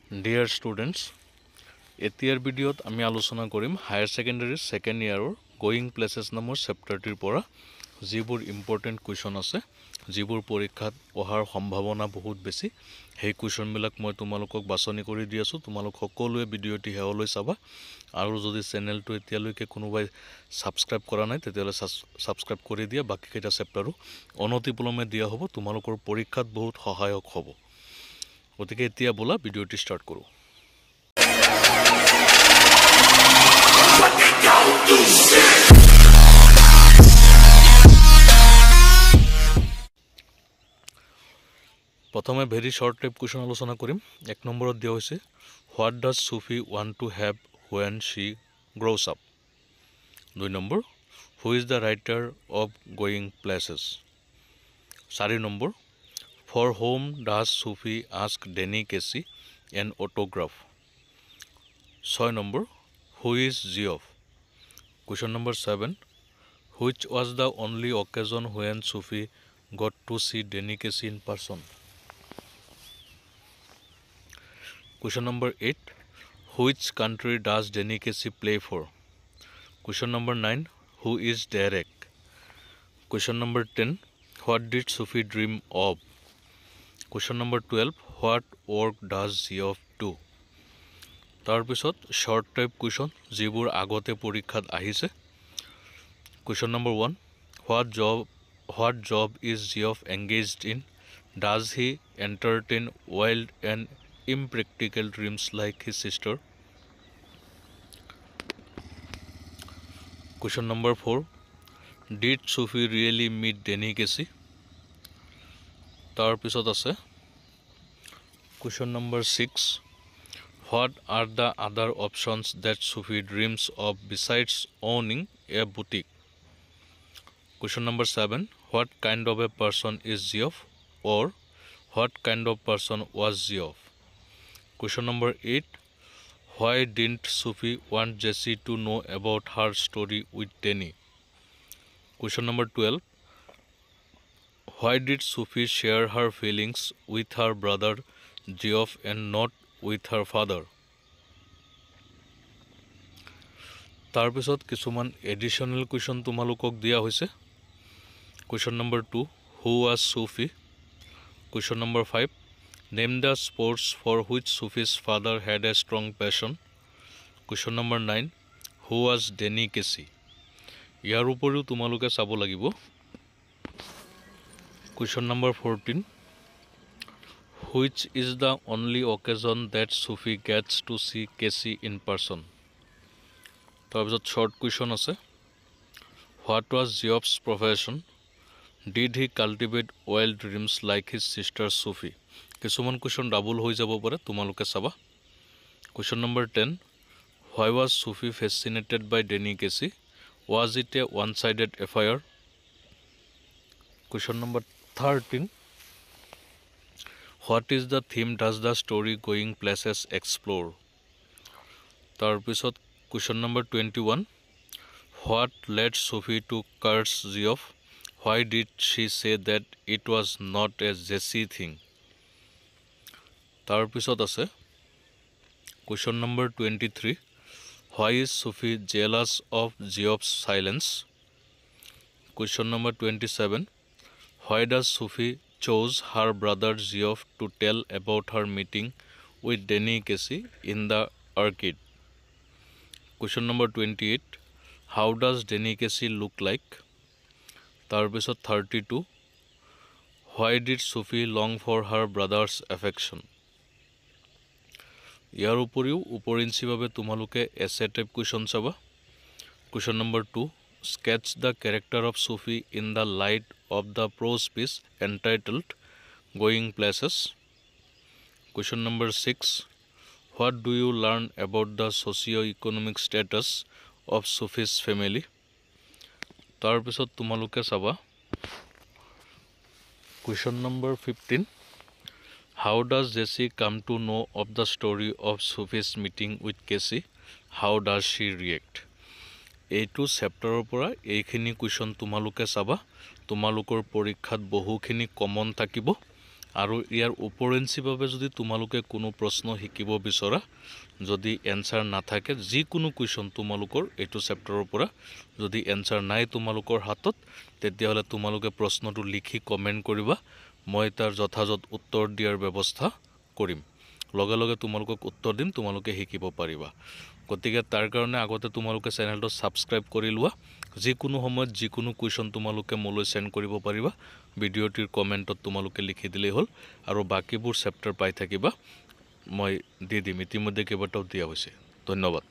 Dear students, এতিয়াৰ ভিডিঅ'ত আমি আলোচনা কৰিম হায়াৰ সেকেন্ডাৰী সেকেন্ড ইয়াৰৰ গোয়িং প্লেসেস নামৰ চেপ্টাৰটিৰ পৰা যিবোৰ ইম্পৰ্টেন্ট কুৱেশ্যন আছে যিবোৰ পৰীক্ষাত অহাৰ সম্ভাৱনা বহুত বেছি সেই কুৱেশ্যনবিলাক মই তোমালোকক বাছনি কৰি দি আছো তোমালোক সকলোৱে ভিডিঅ'টি হেওলৈ চাবা আৰু যদি চেনেলটো এতিয়ালৈকে কোনোবাই সাবস্ক্ৰাইব কৰা নাই তেতিয়ালে সাবস্ক্ৰাইব কৰি দিয়া বাকি কেইটা চেপ্টাৰো অনতিপলমে দিয়া হ'ব তোমালোকৰ পৰীক্ষাত বহুত সহায়ক হ'ব গতিকে এতিয়া বলা ভিডিঅ'টি ষ্টাৰ্ট কৰো প্ৰথমে ভেৰি শৰ্ট টাইপ কুৱেশ্যন আলোচনা কৰিম এক নম্বৰত দিয়া হৈছে what does Sophie want to have when she grows up দুই নম্বৰ who is the writer of going places 4 নম্বৰ for whom does Sufi ask Danny Casey an autograph 6 number who is Geoff question number 7 which was the only occasion when Sufi got to see Danny Casey in person question number 8 which country does Danny Casey play for question number 9 who is Derek question number 10 what did Sufi dream of question number 12 what work does Geoff do তাৰ পিছত short type question যিবোৰ আগতে পৰীক্ষাত আহিছে question number 1 what job is Geoff engaged in does he entertain wild and impractical dreams like his sister question number 4 did Sufi really meet Danny Casey তাৰ পিছত আছে question number 6 what are the other options that Sufi dreams of besides owning a boutique question number 7 what kind of a person is Geoff or what kind of person was Geoff question number 8 why didn't Sufi want Jessie to know about her story with Danny question number 12 why did Sufi share her feelings with her brother Geoff and not with her father তাৰ পিছত কিছুমান additional question তোমালোকক দিয়া হৈছে question number 2 who was Sufi question number 5 name the sports for which Sufi's father had a strong passion question number 9 who was Danny Casey ইয়াৰ উপৰিও তোমালোকে চাব লাগিব question number 14 which is the only occasion that Sufi gets to see Casey in person তাৰ পিছত short question আছে what was Geoff's profession did he cultivate wild dreams like his sister Sufi কিছুমান question double হৈ যাব পাৰে তোমালোকে চাবা question number 10 why was Sufi fascinated by Danny Casey was it a one-sided affair question number 13 what is the theme does the story going places explore তাৰ পিছত question number 21 what led Sufi to curse Geoff why did she say that it was not a Jessie thing তাৰ পিছত আছে question number 23 why is Sufi jealous of Geoff's silence question number 27 why does Sufi chose her brother Geoff to tell about her meeting with Danny Casey in the arcade question number 28 how does Danny Casey look like তাৰ পিছত 32 why did Sufi long for her brother's affection ইয়াৰ উপৰিও উপৰিঞ্চিভাৱে তোমালোকে এছে type question চাবা question number 2 sketch the character of Sufi in the light of the prose piece entitled Going Places question number 6 what do you learn about the socio-economic status of Sufi's family তাৰ পিছত তোমালোকে চাবা question number 15 how does Jessie come to know of the story of Sufi's meeting with Casey how does she react এইটো চেপ্টাৰৰ পৰা এইখিনি question তোমালোকে চাবা তোমালোকৰ পৰীক্ষাত বহুখিনি কমন থাকিব আৰু ইয়াৰ ওপৰেঞ্চিভাৱে যদি তোমালোকে কোনো প্ৰশ্ন শিকিব বিচৰা যদি এনসাৰ নাথাকে যিকোনো কুৱেশ্যন তোমালোকৰ এইটো চেপ্টাৰৰ পৰা যদি এনসাৰ নাই তোমালোকৰ হাতত তেতিয়াহ'লে তোমালোকে প্ৰশ্নটো লিখি কমেণ্ট কৰিবা মই তাৰ যথাযথ উত্তৰ দিয়াৰ ব্যৱস্থা কৰিম লগে লগে তোমালোকক উত্তৰ দিম তোমালোকে শিকিব পাৰিবা গতিকে তাৰ কাৰণে আগতে তোমালোকে চেনেলটো সাবস্ক্ৰাইব কৰি লোৱা যিকোনো সময়ত যিকোনো কুৱেশ্যন তোমালোকে মোলৈ সেন্ড কৰিব পাৰিবা ভিডিঅ'টিৰ কমেণ্টত তোমালোকে লিখি দিলেই হ'ল আৰু বাকিবোৰ চেপ্টাৰ পাই থাকিবা মই দি দিম ইতিমধ্যে কেইবাটাও দিয়া হৈছে ধন্যবাদ